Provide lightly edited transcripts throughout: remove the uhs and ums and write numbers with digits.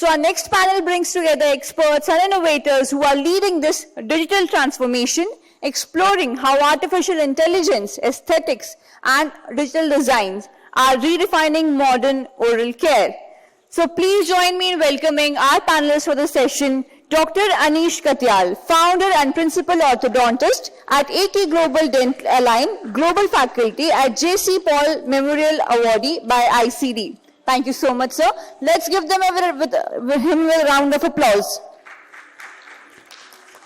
So our next panel brings together experts and innovators who are leading this digital transformation, exploring how artificial intelligence, aesthetics, and digital designs are redefining modern oral care. So please join me in welcoming our panelists for the session, Dr. Anish Katyal, founder and principal orthodontist at AT Global Dental Align, Global Faculty at J.C. Paul Memorial Awardee by ICD. Thank you so much, sir. Let's give them with him a round of applause.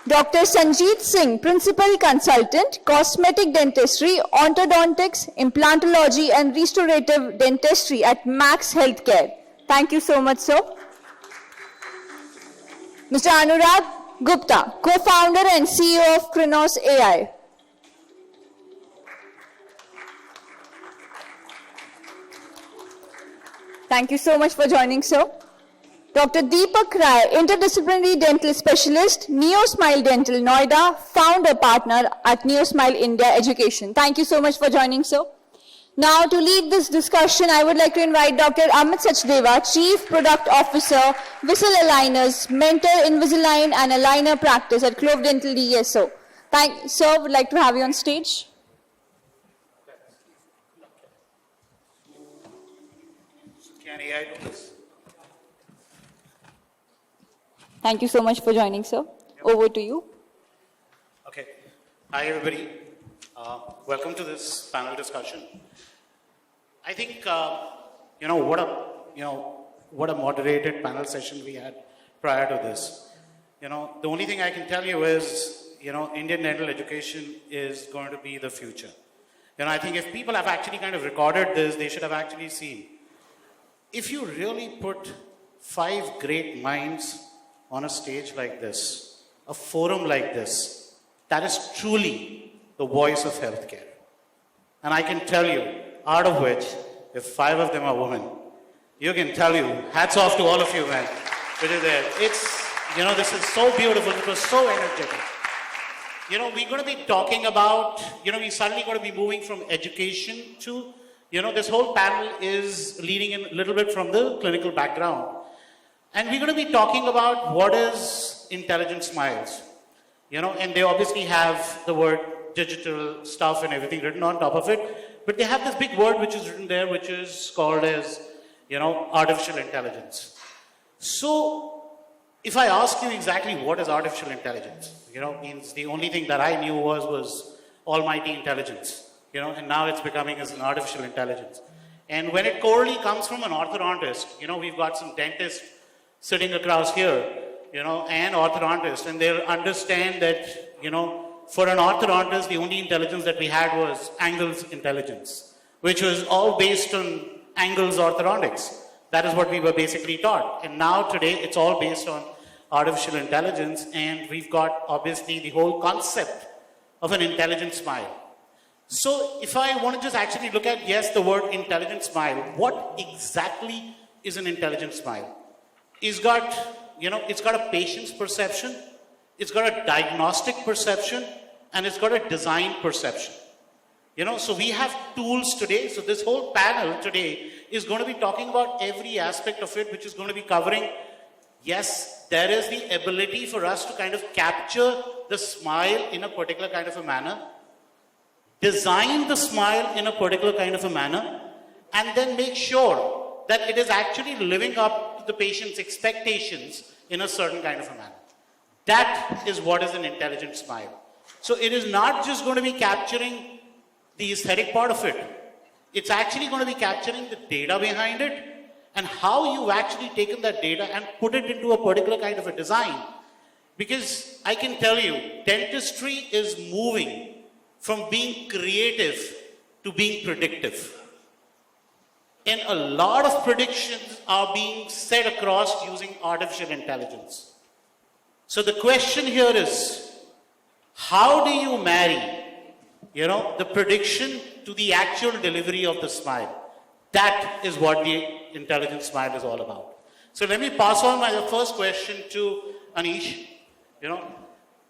Dr. Sanjeet Singh, Principal Consultant, Cosmetic Dentistry, Orthodontics, Implantology and Restorative Dentistry at Max Healthcare. Thank you so much, sir. Mr. Anurag Gupta, Co-founder and CEO of Krinos AI. Thank you so much for joining, sir. Dr. Deepak Rai, Interdisciplinary Dental Specialist, NeoSmile Dental, Noida, Founder Partner at NeoSmile India Education. Thank you so much for joining, sir. Now, to lead this discussion, I would like to invite Dr. Amit Sachdeva, Chief Product Officer, Whistle Aligners, Mentor, Invisalign and Aligner Practice at Clove Dental DSO. Sir, would like to have you on stage. Can AI do this? Thank you so much for joining, sir. Over to you. Okay. Hi, everybody. Welcome to this panel discussion. I think, what a moderated panel session we had prior to this. The only thing I can tell you is, Indian dental education is going to be the future. I think if people have actually kind of recorded this, they should have actually seen. If you really put 5 great minds on a stage like this, a forum like this, that is truly the voice of healthcare. And I can tell you, out of which, if 5 of them are women, you can tell you, hats off to all of you, men, which are there. It's, this is so beautiful, it was so energetic. We're going to be talking about, we're suddenly going to be moving from education to, this whole panel is leading in a little bit from the clinical background. And we're going to be talking about what is intelligent smiles. And they obviously have the word digital stuff and everything written on top of it. But they have this big word which is written there, which is called as, artificial intelligence. So, if I ask you exactly what is artificial intelligence, means the only thing that I knew was almighty intelligence, and now it's becoming as an artificial intelligence. And when it corely comes from an orthodontist, we've got some dentists sitting across here, and orthodontists, and they'll understand that, for an orthodontist, the only intelligence that we had was Angle's intelligence, which was all based on Angle's orthodontics. That is what we were basically taught. And now today, it's all based on artificial intelligence, and we've got obviously the whole concept of an intelligent smile. So if I want to just actually look at, yes, the word intelligent smile, what exactly is an intelligent smile? It's got a patient's perception, it's got a diagnostic perception, and it's got a design perception. So we have tools today. So this whole panel today is going to be talking about every aspect of it, which is going to be covering, yes, there is the ability for us to kind of capture the smile in a particular kind of a manner, design the smile in a particular kind of a manner, and then make sure that it is actually living up to the patient's expectations in a certain kind of a manner. That is what is an intelligent smile. So it is not just going to be capturing the aesthetic part of it. It's actually going to be capturing the data behind it and how you've actually taken that data and put it into a particular kind of a design. Because I can tell you, dentistry is moving from being creative to being predictive. And a lot of predictions are being set across using artificial intelligence. So the question here is, how do you marry, the prediction to the actual delivery of the smile? That is what the intelligent smile is all about. So let me pass on my first question to Anish.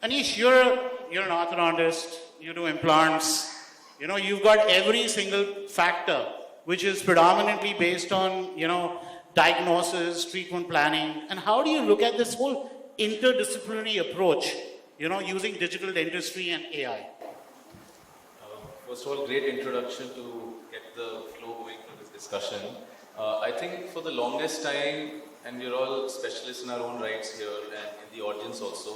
Anish, you're an orthodontist, you do implants, you've got every single factor which is predominantly based on, diagnosis, treatment planning, and how do you look at this whole interdisciplinary approach, using digital dentistry and AI? First of all, great introduction to get the flow going for this discussion. I think for the longest time, and we're all specialists in our own rights here and in the audience also,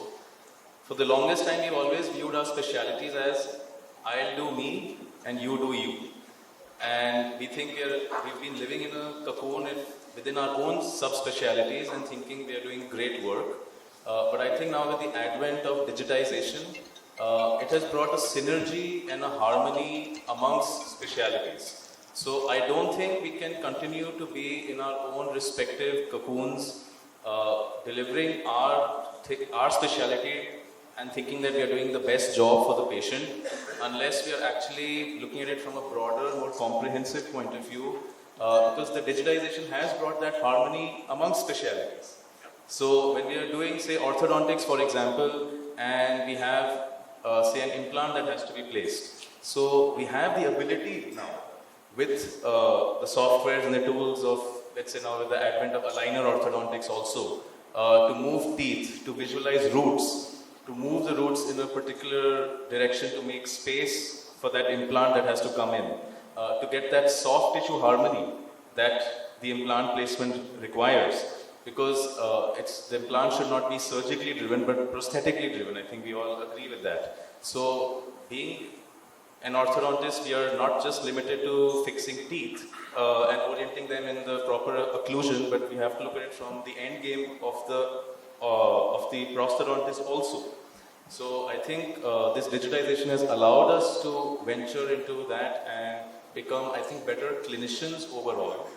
for the longest time we've always viewed our specialities as I'll do me and you do you. And we think we've been living in a cocoon within our own subspecialities and thinking we are doing great work. But I think now with the advent of digitization, it has brought a synergy and a harmony amongst specialities. So I don't think we can continue to be in our own respective cocoons, delivering our speciality and thinking that we are doing the best job for the patient, unless we are actually looking at it from a broader, more comprehensive point of view, because the digitization has brought that harmony amongst specialities. So when we are doing, say, orthodontics, for example, and we have, say, an implant that has to be placed. So we have the ability now, with the softwares and the tools of, let's say now with the advent of aligner orthodontics also, to move teeth, to visualize roots, to move the roots in a particular direction to make space for that implant that has to come in, to get that soft tissue harmony that the implant placement requires. Because the implant should not be surgically driven but prosthetically driven. I think we all agree with that. So being an orthodontist, we are not just limited to fixing teeth and orienting them in the proper occlusion, but we have to look at it from the end game of the prosthodontist also. So I think this digitization has allowed us to venture into that and become, I think, better clinicians overall.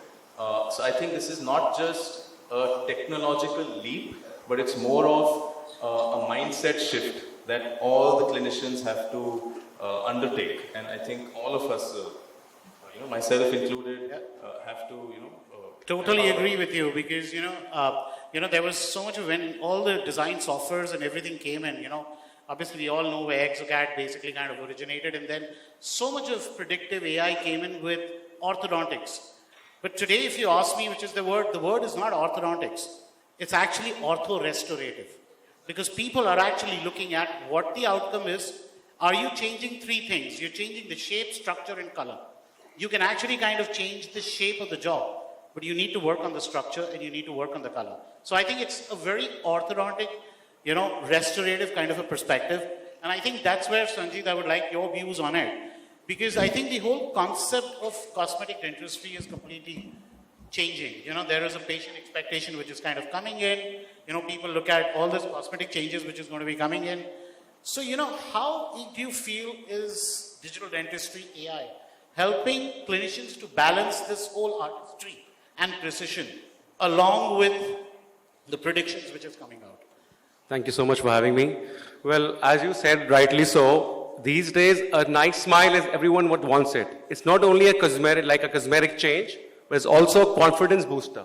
So I think this is not just a technological leap, but it's more of a mindset shift that all the clinicians have to undertake. And I think all of us, myself included, have to, Totally agree with you, because there was so much of, when all the design softwares and everything came in, obviously we all know where Exocad basically kind of originated, and then so much of predictive AI came in with orthodontics. But today, if you ask me which is the word is not orthodontics. It's actually ortho-restorative. Because people are actually looking at what the outcome is. Are you changing three things? You're changing the shape, structure, and color. You can actually kind of change the shape of the jaw, but you need to work on the structure and you need to work on the color. So I think it's a very orthodontic, restorative kind of a perspective. And I think that's where, Sanjeev, I would like your views on it. Because I think the whole concept of cosmetic dentistry is completely changing. There is a patient expectation which is kind of coming in. People look at all this cosmetic changes which is going to be coming in. So, how do you feel is digital dentistry, AI, helping clinicians to balance this whole artistry and precision along with the predictions which is coming out? Thank you so much for having me. Well, as you said, rightly so, these days a nice smile is everyone what wants it. It's not only a cosmetic change, but it's also a confidence booster.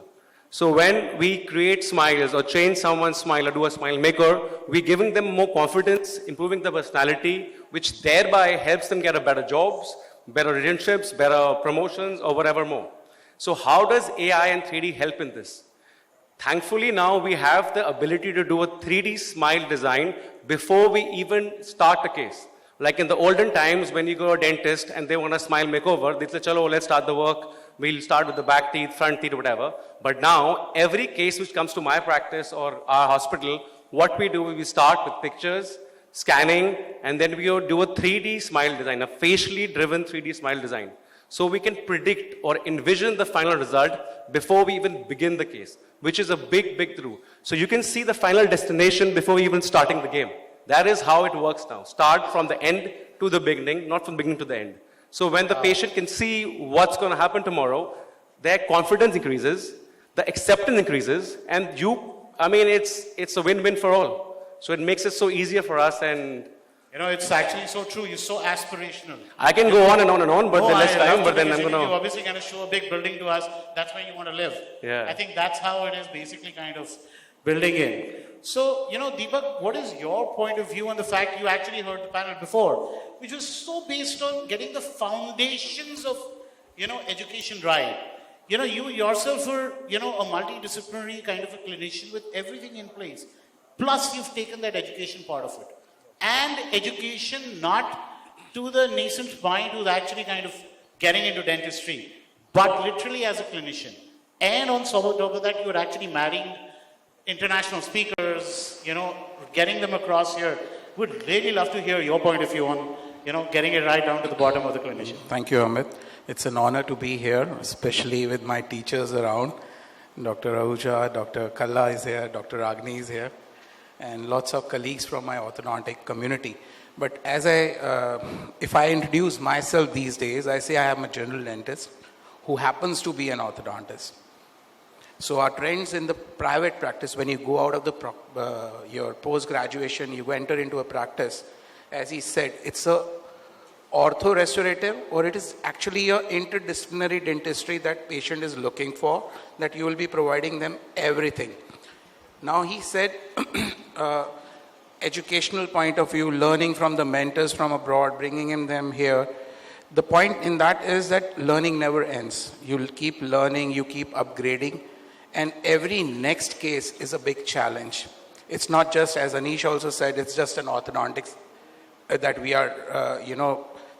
So when we create smiles or change someone's smile or do a smile maker, we're giving them more confidence, improving their personality, which thereby helps them get a better jobs, better relationships, better promotions, or whatever more. So how does AI and 3D help in this? Thankfully, now we have the ability to do a 3D smile design before we even start the case. Like in the olden times, when you go to a dentist and they want a smile makeover, they say, "Chalo, let's start the work. We'll start with the back teeth, front teeth, whatever." But now, every case which comes to my practice or our hospital, what we do is we start with pictures, scanning, and then we do a 3D smile design, a facially driven 3D smile design. So we can predict or envision the final result before we even begin the case, which is a big, big through. So you can see the final destination before even starting the game. That is how it works now. Start from the end to the beginning, not from beginning to the end. So when the patient can see what's going to happen tomorrow, their confidence increases, the acceptance increases, and it's a win-win for all. So it makes it so easier for us, and it's actually so true. You're so aspirational. I can go on and on and on, but less time. But then I'm going to. You're obviously going to show a big building to us. That's where you want to live. Yeah. I think that's how it is basically kind of building in. So, Deepak, what is your point of view on the fact you actually heard the panel before, which was so based on getting the foundations of, education right? you yourself are, a multidisciplinary kind of a clinician with everything in place. Plus, you've taken that education part of it. And education not to the nascent mind who's actually kind of getting into dentistry, but literally as a clinician. And on top of that, you're actually marrying international speakers, getting them across here. Would really love to hear your point of view on, getting it right down to the bottom of the clinician. Thank you, Amit. It's an honor to be here, especially with my teachers around. Dr. Ahuja, Dr. Kalla is here, Dr. Agni is here, and lots of colleagues from my orthodontic community. But if I introduce myself these days, I say I am a general dentist who happens to be an orthodontist. So our trends in the private practice, when you go out of your post-graduation, you enter into a practice, as he said, it's a ortho-restorative, or it is actually a interdisciplinary dentistry that patient is looking for, that you will be providing them everything. Now he said, educational point of view, learning from the mentors from abroad, bringing them here. The point in that is that learning never ends. You'll keep learning, you keep upgrading, and every next case is a big challenge. It's not just, as Anish also said, it's just an orthodontics that we are,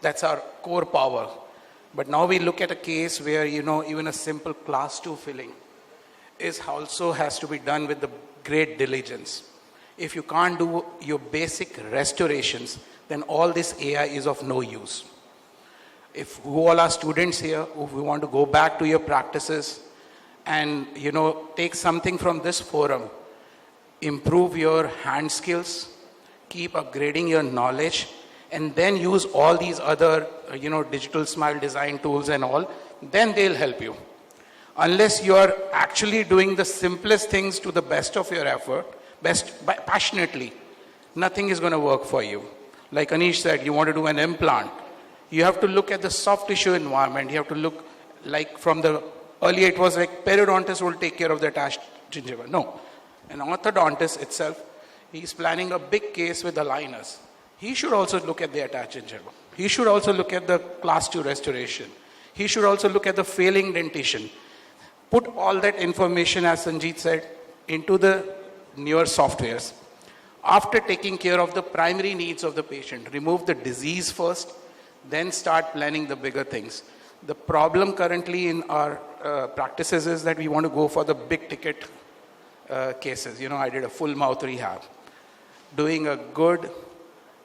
that's our core power. But now we look at a case where, even a simple class 2 filling also has to be done with the great diligence. If you can't do your basic restorations, then all this AI is of no use. If all our students here, if we want to go back to your practices and, take something from this forum, improve your hand skills, keep upgrading your knowledge, and then use all these other, digital smile design tools and all, then they'll help you. Unless you are actually doing the simplest things to the best of your effort, passionately, nothing is going to work for you. Like Anish said, you want to do an implant. You have to look at the soft tissue environment. You have to look earlier it was like periodontist will take care of the attached gingiva. No. An orthodontist itself, he's planning a big case with aligners. He should also look at the attached gingiva. He should also look at the class 2 restoration. He should also look at the failing dentition. Put all that information, as Sanjeet said, into the newer softwares. After taking care of the primary needs of the patient, remove the disease first, then start planning the bigger things. The problem currently in our practices is that we want to go for the big ticket cases. I did a full mouth rehab. Doing a good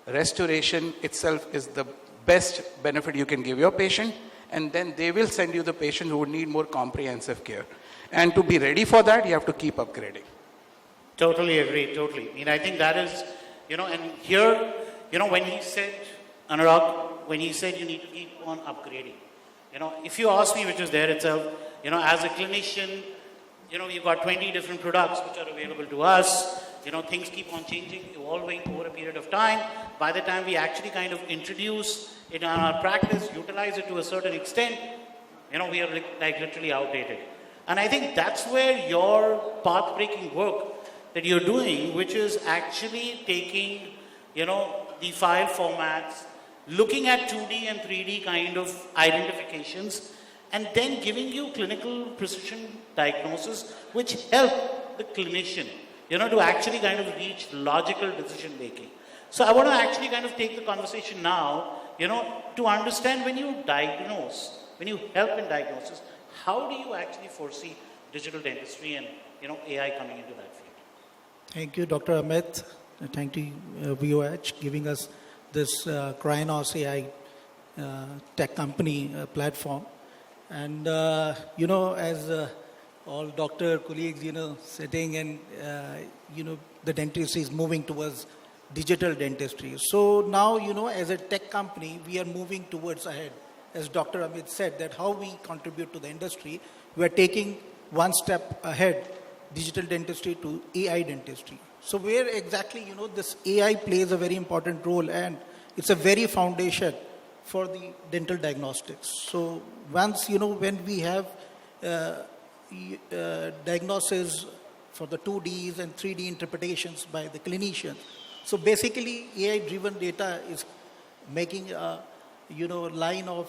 restoration itself is the best benefit you can give your patient, and then they will send you the patient who would need more comprehensive care. And to be ready for that, you have to keep upgrading. Totally agree, totally. I think that is, and here, when he said, Anurag, when he said you need to keep on upgrading, if you ask me, which is there itself, as a clinician, you've got 20 different products which are available to us. Things keep on changing, evolving over a period of time. By the time we actually kind of introduce it in our practice, utilize it to a certain extent, we are like literally outdated. And I think that's where your path-breaking work that you're doing, which is actually taking, the file formats, looking at 2D and 3D kind of identifications, and then giving you clinical precision diagnosis, which help the clinician, to actually kind of reach logical decision making. So I want to actually kind of take the conversation now, to understand when you diagnose, when you help in diagnosis, how do you actually foresee digital dentistry and, AI coming into that field? Thank you, Dr. Amit. Thank you, VOH, giving us this Krynos AI tech company platform. And, as all doctor colleagues, sitting and, the dentistry is moving towards digital dentistry. So now, as a tech company, we are moving towards ahead. As Dr. Amit said, that how we contribute to the industry, we are taking one step ahead, digital dentistry to AI dentistry. So where exactly, this AI plays a very important role, and it's a very foundation for the dental diagnostics. So once, when we have diagnosis for the 2Ds and 3D interpretations by the clinician, so basically AI-driven data is making a, line of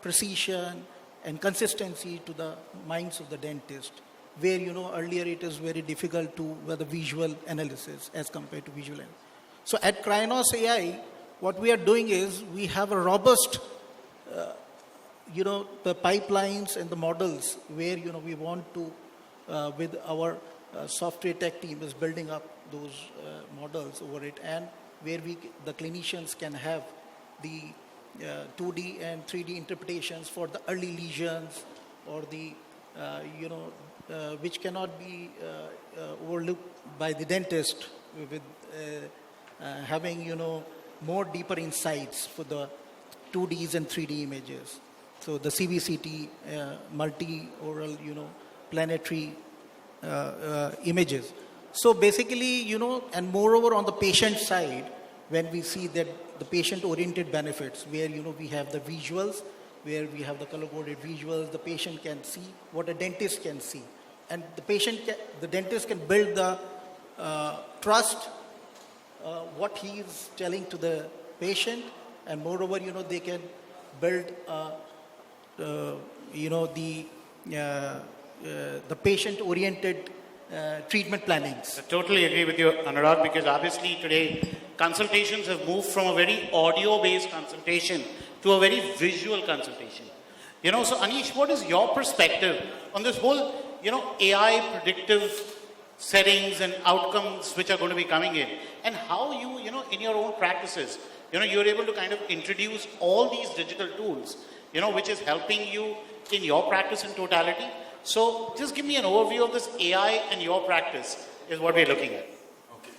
precision and consistency to the minds of the dentist, where, earlier it is very difficult to with the visual analysis as compared to visual analysis. So at Cryonos AI, what we are doing is we have a robust, the pipelines and the models where, we want to, with our software tech team is building up those models over it, and where the clinicians can have the 2D and 3D interpretations for the early lesions or the, which cannot be overlooked by the dentist with having, more deeper insights for the 2Ds and 3D images. So the CBCT, multi-oral, planetary images. So basically, and moreover on the patient side, when we see that the patient-oriented benefits, where, we have the visuals, where we have the color-coded visuals, the patient can see what a dentist can see. And the dentist can build the trust, what he is telling to the patient, and moreover, they can build, the patient-oriented treatment plannings. I totally agree with you, Anurag, because obviously today consultations have moved from a very audio-based consultation to a very visual consultation. So Anish, what is your perspective on this whole, AI predictive settings and outcomes which are going to be coming in, and how you, in your own practices, you're able to kind of introduce all these digital tools, which is helping you in your practice in totality. So just give me an overview of this AI and your practice is what we're looking at. Okay.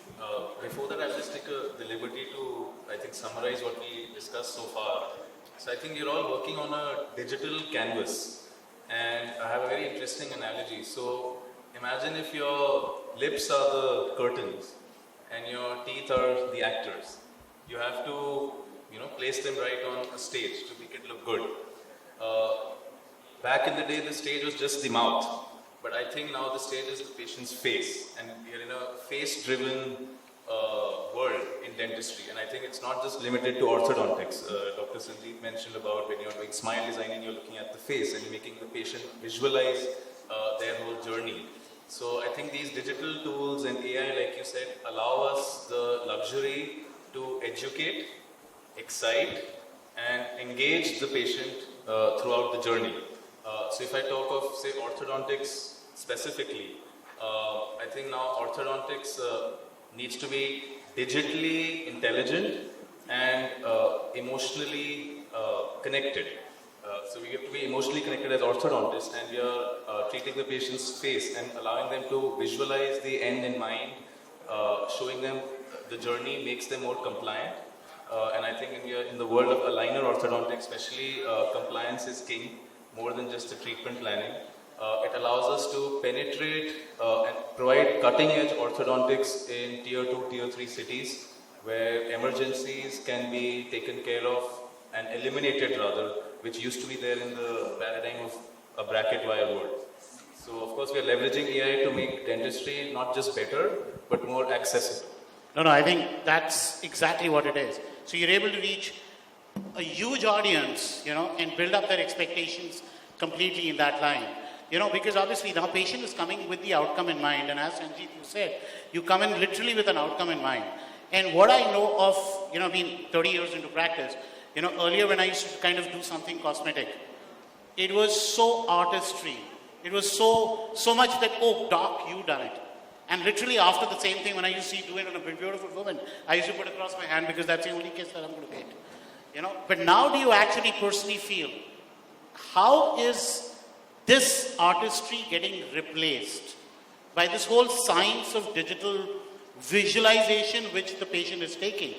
Before that, I'll just take the liberty to, I think, summarize what we discussed so far. So I think you're all working on a digital canvas, and I have a very interesting analogy. So imagine if your lips are the curtains and your teeth are the actors. You have to, place them right on a stage to make it look good. Back in the day, the stage was just the mouth, but I think now the stage is the patient's face, and we are in a face-driven world in dentistry, and I think it's not just limited to orthodontics. Dr. Sanjeev mentioned about when you're doing smile designing, you're looking at the face and you're making the patient visualize their whole journey. So I think these digital tools and AI, like you said, allow us the luxury to educate, excite, and engage the patient throughout the journey. So if I talk of, say, orthodontics specifically, I think now orthodontics needs to be digitally intelligent and emotionally connected. So we have to be emotionally connected as orthodontists, and we are treating the patient's face and allowing them to visualize the end in mind, showing them the journey makes them more compliant. And I think in the world of aligner orthodontics, especially, compliance is king, more than just the treatment planning. It allows us to penetrate and provide cutting-edge orthodontics in tier 2, tier 3 cities, where emergencies can be taken care of and eliminated rather, which used to be there in the paradigm of a bracket wire world. So of course we are leveraging AI to make dentistry not just better, but more accessible. No, I think that's exactly what it is. So you're able to reach a huge audience, and build up their expectations completely in that line. Because obviously now patient is coming with the outcome in mind, and as Sanjeev, you said, you come in literally with an outcome in mind. And what I know of, being 30 years into practice, earlier when I used to kind of do something cosmetic, it was so artistry. It was so much that, oh, doc, you done it. And literally after the same thing, when I used to do it on a beautiful woman, I used to put across my hand because that's the only case that I'm going to get. But now do you actually personally feel, how is this artistry getting replaced by this whole science of digital visualization which the patient is taking?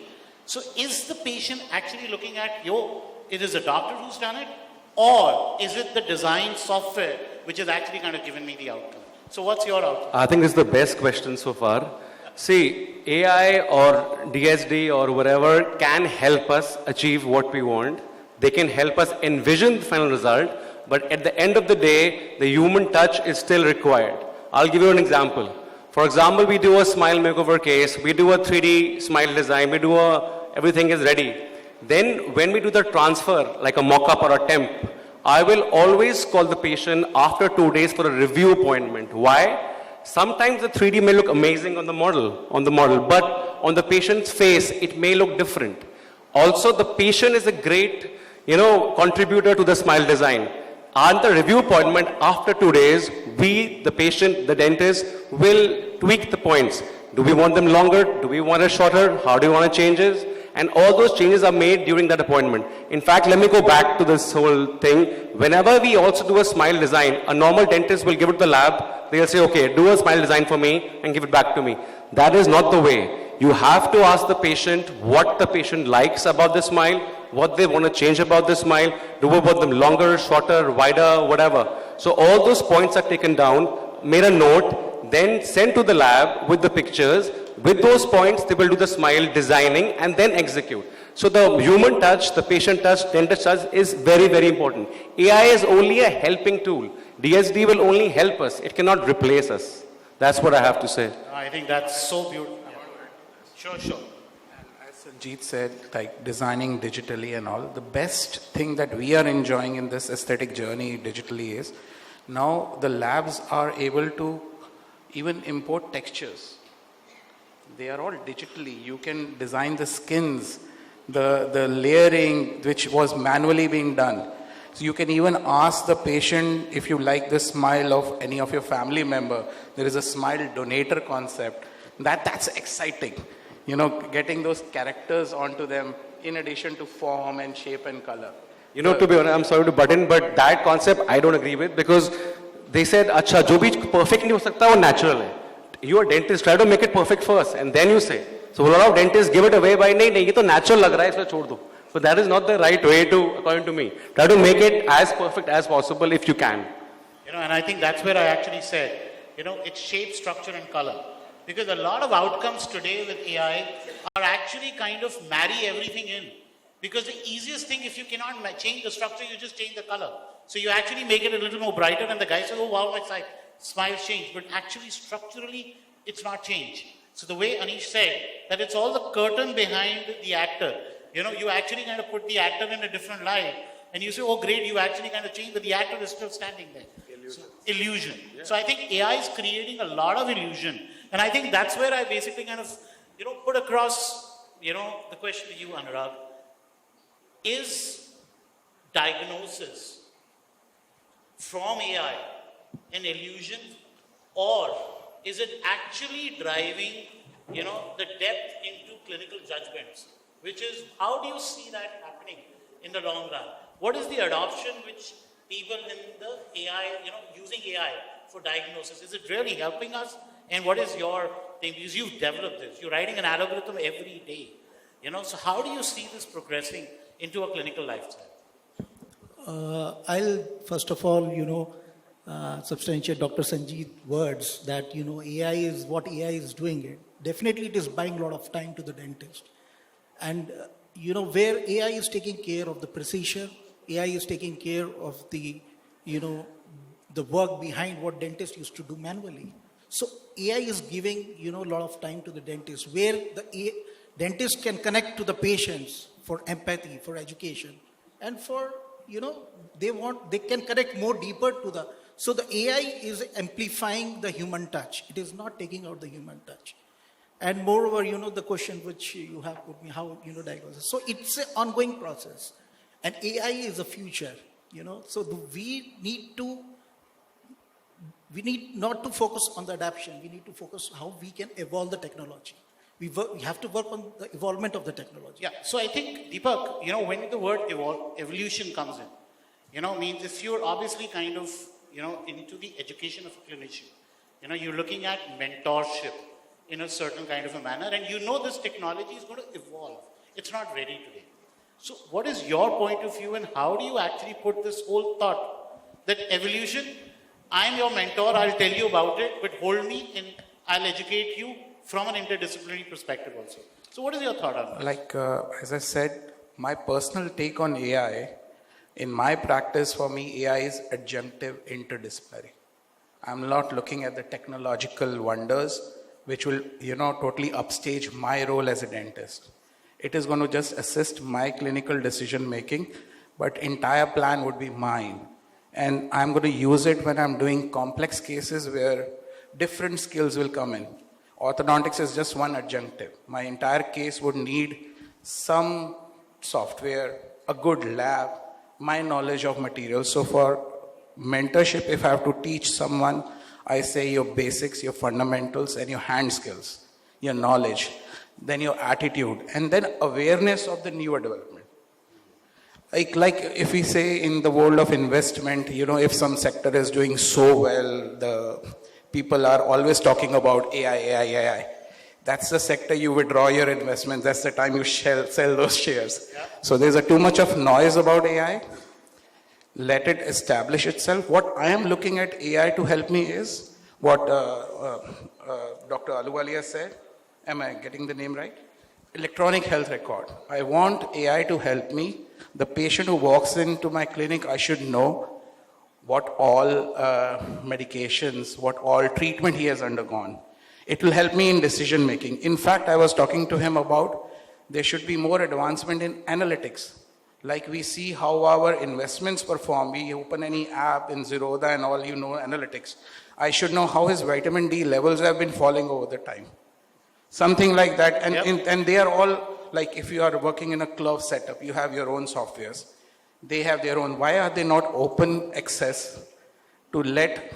So is the patient actually looking at, it is a doctor who's done it? Or is it the design software which has actually kind of given me the outcome? So what's your outcome? I think this is the best question so far. See, AI or DSD or whatever can help us achieve what we want. They can help us envision the final result, but at the end of the day, the human touch is still required. I'll give you an example. For example, we do a smile makeover case, we do a 3D smile design, everything is ready. Then when we do the transfer, like a mock-up or a temp, I will always call the patient after 2 days for a review appointment. Why? Sometimes the 3D may look amazing on the model, but on the patient's face, it may look different. Also, the patient is a great, contributor to the smile design. On the review appointment after 2 days, we, the patient, the dentist, will tweak the points. Do we want them longer? Do we want it shorter? How do you want to change it? And all those changes are made during that appointment. In fact, let me go back to this whole thing. Whenever we also do a smile design, a normal dentist will give it to the lab. They'll say, okay, do a smile design for me and give it back to me. That is not the way. You have to ask the patient what the patient likes about the smile, what they want to change about the smile. Do we want them longer, shorter, wider, whatever. So all those points are taken down, made a note, then sent to the lab with the pictures. With those points, they will do the smile designing and then execute. So the human touch, the patient touch, dentist touch is very, very important. AI is only a helping tool. DSD will only help us. It cannot replace us. That's what I have to say. I think that's so beautiful. Sure. As Sanjeet said, like designing digitally and all, the best thing that we are enjoying in this aesthetic journey digitally is now the labs are able to even import textures. They are all digitally. You can design the skins, the layering, which was manually being done. So you can even ask the patient if you like the smile of any of your family member. There is a smile donator concept. That's exciting. Getting those characters onto them in addition to form and shape and color. To be honest, I'm sorry to butt in, but that concept I don't agree with because they said, "Acha, jo bhi perfect nahi ho sakta, wo natural hai." You are a dentist, try to make it perfect first and then you say. So a lot of dentists give it away by, nahi, ye to natural lag raha hai, isliye chhod do. So that is not the right way according to me. Try to make it as perfect as possible if you can. And I think that's where I actually said, it's shape, structure and color. Because a lot of outcomes today with AI are actually kind of marry everything in. Because the easiest thing, if you cannot change the structure, you just change the color. So you actually make it a little more brighter and the guy says, oh wow, my smile changed. But actually structurally, it's not changed. So the way Anish said, that it's all the curtain behind the actor. You actually kind of put the actor in a different light. And you say, oh great, you actually kind of changed, but the actor is still standing there. Illusion. Yeah. So I think AI is creating a lot of illusion. And I think that's where I basically kind of, put across, the question to you, Anurag. Is diagnosis from AI an illusion, or is it actually driving, the depth into clinical judgments? Which is, how do you see that happening in the long run? What is the adoption which people in the AI, using AI for diagnosis? Is it really helping us? And what is your thing? Because you've developed this. You're writing an algorithm every day. So how do you see this progressing into a clinical lifestyle? I'll first of all, substantiate Dr. Sanjeev's words that, AI is what AI is doing. Definitely it is buying a lot of time to the dentist. And, where AI is taking care of the precision, AI is taking care of the, the work behind what dentists used to do manually. So AI is giving, a lot of time to the dentist, where the dentist can connect to the patients for empathy, for education, and for, they can connect more deeper to the, so the AI is amplifying the human touch. It is not taking out the human touch. And moreover, the question which you have put me, how, diagnosis. So it's an ongoing process. And AI is the future, so we need not to focus on the adoption. We need to focus how we can evolve the technology. We have to work on the evolvement of the technology. Yeah, so I think, Deepak, when the word evolution comes in, means if you're obviously kind of, into the education of a clinician, you're looking at mentorship in a certain kind of a manner, and this technology is going to evolve. It's not ready today. So what is your point of view, and how do you actually put this whole thought that evolution, I'm your mentor, I'll tell you about it, but hold me and I'll educate you from an interdisciplinary perspective also. So what is your thought on that? As I said, my personal take on AI, in my practice, for me, AI is adjunctive interdisciplinary. I'm not looking at the technological wonders, which will, totally upstage my role as a dentist. It is going to just assist my clinical decision making but entire plan would be mine. And I'm going to use it when I'm doing complex cases where different skills will come in. Orthodontics is just one adjunctive. My entire case would need some software, a good lab, my knowledge of materials. So for mentorship, if I have to teach someone, I say your basics, your fundamentals, and your hand skills, your knowledge, then your attitude, and then awareness of the newer development. Like if we say in the world of investment, if some sector is doing so well, the people are always talking about AI. That's the sector you withdraw your investments. That's the time you sell those shares. Yeah. So there's too much of noise about AI. Let it establish itself. What I am looking at AI to help me is what Dr. Aluwalia said. Am I getting the name right? Electronic health record. I want AI to help me. The patient who walks into my clinic, I should know what all medications, what all treatment he has undergone. It will help me in decision making. In fact, I was talking to him about there should be more advancement in analytics. Like we see how our investments perform. We open any app in Zerodha and all, analytics. I should know how his vitamin D levels have been falling over the time. Something like that. And, and they are all, like if you are working in a club setup, you have your own softwares. They have their own. Why are they not open access to let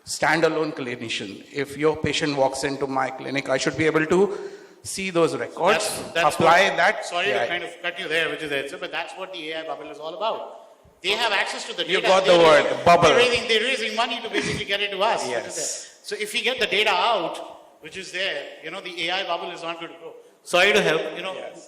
standalone clinician? If your patient walks into my clinic, I should be able to see those records, apply that. Sorry to kind of cut you there, which is it, but that's what the AI bubble is all about. They have access to the data. You got the word, bubble. They're raising money to basically get it to us. Yes. So if we get the data out, which is there, the AI bubble is not going to grow. Sorry to help,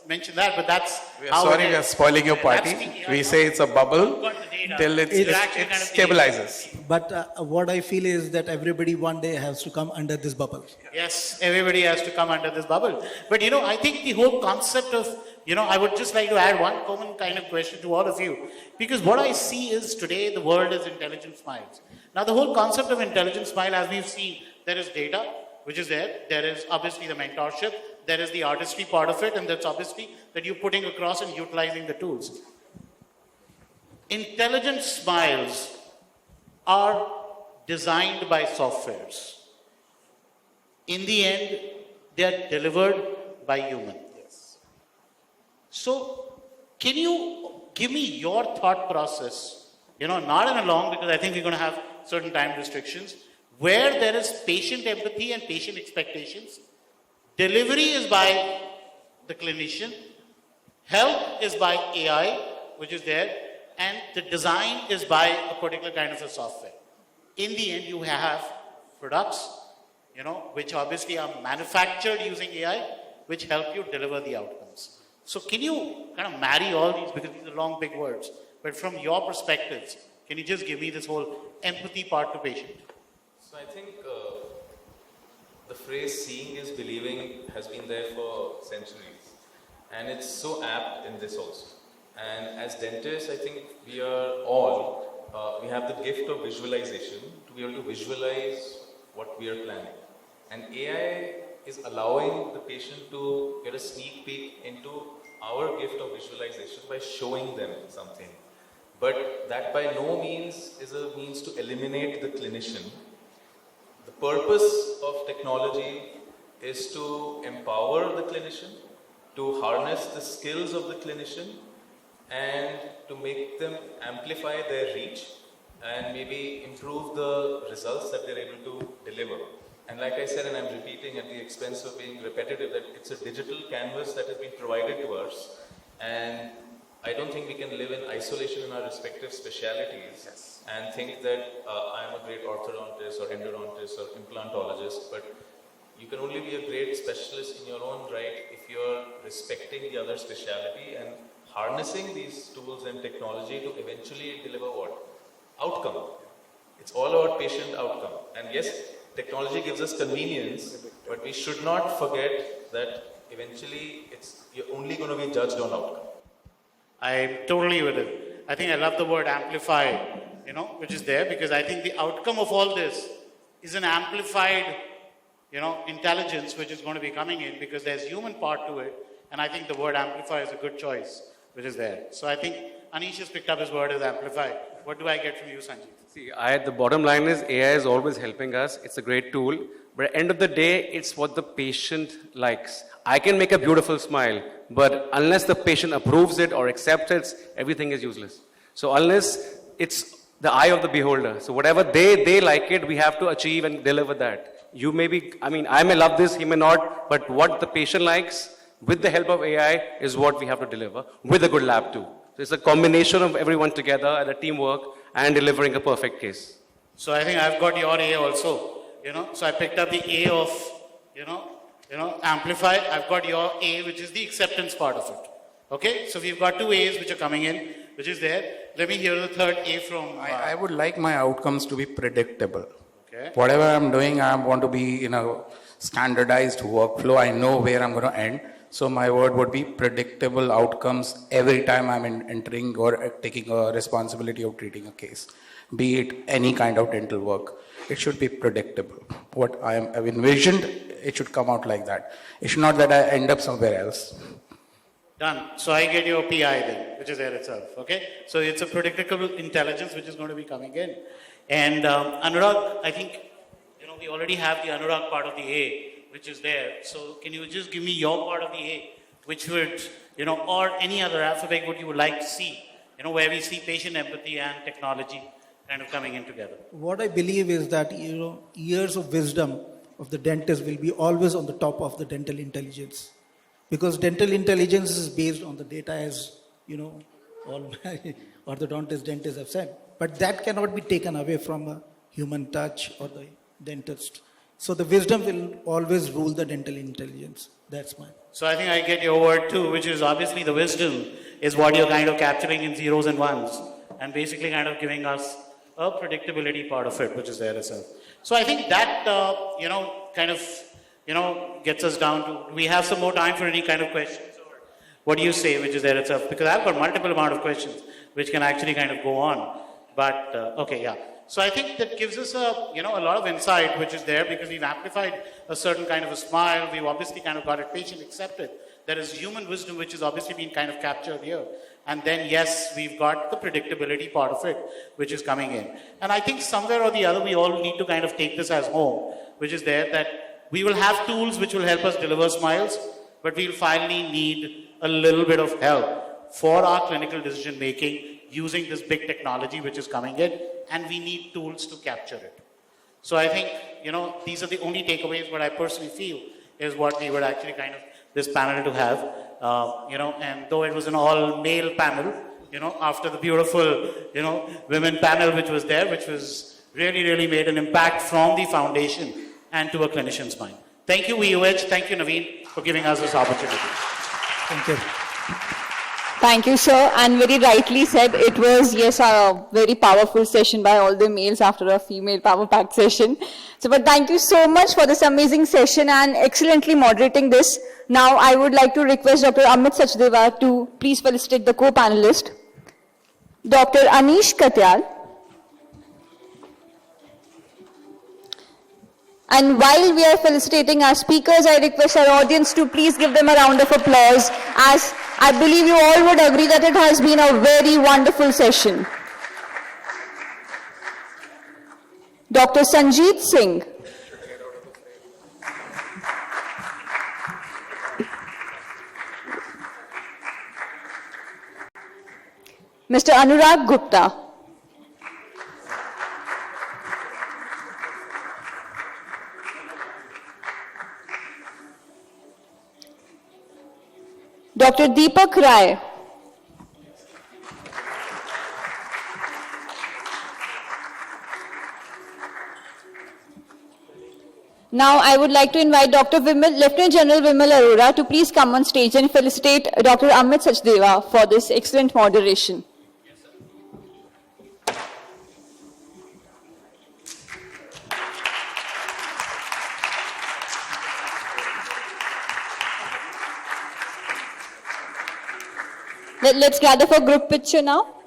mention that, but that's how we are spoiling your party. We say it's a bubble till it stabilizes. But what I feel is that everybody one day has to come under this bubble. Yes, everybody has to come under this bubble. But I think the whole concept of, I would just like to add one common kind of question to all of you. Because what I see is today the world is intelligent smiles. Now the whole concept of intelligent smile, as we've seen, there is data, which is there. There is obviously the mentorship. There is the artistry part of it, and that's obviously that you're putting across and utilizing the tools. Intelligent smiles are designed by softwares. In the end, they are delivered by human. Yes. So, can you give me your thought process? Not in a long, because I think we're going to have certain time restrictions, where there is patient empathy and patient expectations. Delivery is by the clinician, help is by AI, which is there, and the design is by a particular kind of a software. In the end, you have products, which obviously are manufactured using AI, which help you deliver the outcomes. So can you kind of marry all these, because these are long, big words, but from your perspectives, can you just give me this whole empathy part to patient? So I think the phrase seeing is believing has been there for centuries, and it's so apt in this also. And as dentists, I think we are all, we have the gift of visualization to be able to visualize what we are planning. And AI is allowing the patient to get a sneak peek into our gift of visualization by showing them something. But that by no means is a means to eliminate the clinician. The purpose of technology is to empower the clinician, to harness the skills of the clinician, and to make them amplify their reach and maybe improve the results that they're able to deliver. And like I said, and I'm repeating at the expense of being repetitive, that it's a digital canvas that has been provided to us, and I don't think we can live in isolation in our respective specialities and think that I'm a great orthodontist or endodontist or implantologist, but you can only be a great specialist in your own right if you're respecting the other specialty and harnessing these tools and technology to eventually deliver what? Outcome. It's all about patient outcome. And yes, technology gives us convenience, but we should not forget that eventually you're only going to be judged on outcome. I'm totally with it. I think I love the word amplify, which is there, because I think the outcome of all this is an amplified, intelligence which is going to be coming in, because there's human part to it. And I think the word amplify is a good choice. which is there. So I think Anish has picked up his word as amplify. What do I get from you, Sanjeev? See, the bottom line is AI is always helping us. It's a great tool. But at the end of the day, it's what the patient likes. I can make a beautiful smile, but unless the patient approves it or accepts it, everything is useless. So unless it's the eye of the beholder. So whatever they like it, we have to achieve and deliver that. You may be, I mean, I may love this, he may not, but what the patient likes, with the help of AI, is what we have to deliver, with a good lab too. So it's a combination of everyone together and a teamwork and delivering a perfect case. So I think I've got your A also. So I picked up the A of, amplify. I've got your A, which is the acceptance part of it. Okay? So we've got two A's which are coming in, which is there. Let me hear the third A from... I would like my outcomes to be predictable. Okay. Whatever I'm doing, I want to be in a standardized workflow. I know where I'm going to end. So my word would be predictable outcomes every time I'm entering or taking a responsibility of treating a case. Be it any kind of dental work. It should be predictable. What I've envisioned, it should come out like that. It should not that I end up somewhere else. Done. So I get your PI then, which is there itself. Okay? So it's a predictable intelligence which is going to be coming in. And Anurag, I think, we already have the Anurag part of the A, which is there. So can you just give me your part of the A, which would, or any other alphabet what you would like to see, where we see patient empathy and technology kind of coming in together. What I believe is that, years of wisdom of the dentist will be always on the top of the dental intelligence. Because dental intelligence is based on the data, as, all my orthodontist dentists have said. But that cannot be taken away from a human touch or the dentist. So the wisdom will always rule the dental intelligence. That's mine. So I think I get your word too, which is obviously the wisdom is what you're kind of capturing in zeros and ones and basically kind of giving us a predictability part of it, which is there itself. So I think that, gets us down to, do we have some more time for any kind of questions? Or what do you say, which is there itself? Because I've got multiple amount of questions which can actually kind of go on. But, okay, yeah. So I think that gives us a lot of insight which is there because we've amplified a certain kind of a smile. We've obviously kind of got it patient accepted. There is human wisdom which is obviously being kind of captured here. And then, yes, we've got the predictability part of it, which is coming in. And I think somewhere or the other, we all need to kind of take this as home, which is there that we will have tools which will help us deliver smiles, but we'll finally need a little bit of help for our clinical decision making using this big technology which is coming in, and we need tools to capture it. So I think, these are the only takeaways what I personally feel is what we would actually kind of, this panel to have, and though it was an all male panel, after the beautiful, women panel which was there, which was really, really made an impact from the foundation and to a clinician's mind. Thank you, VUH. Thank you, Naveen, for giving us this opportunity. Thank you. Thank you, sir. And very rightly said, it was, yes, a very powerful session by all the males after a female power-packed session. So, but thank you so much for this amazing session and excellently moderating this. Now, I would like to request Dr. Amit Sachdeva to please felicitate the co-panelist, Dr. Anish Katyal. And while we are felicitating our speakers, I request our audience to please give them a round of applause, as I believe you all would agree that it has been a very wonderful session. Dr. Sanjeet Singh. Mr. Anurag Gupta. Dr. Deepak Rai. Now I would like to invite Dr. Lieutenant General Vimal Arora to please come on stage and felicitate Dr. Amit Sachdeva for this excellent moderation. Let's gather for group picture now.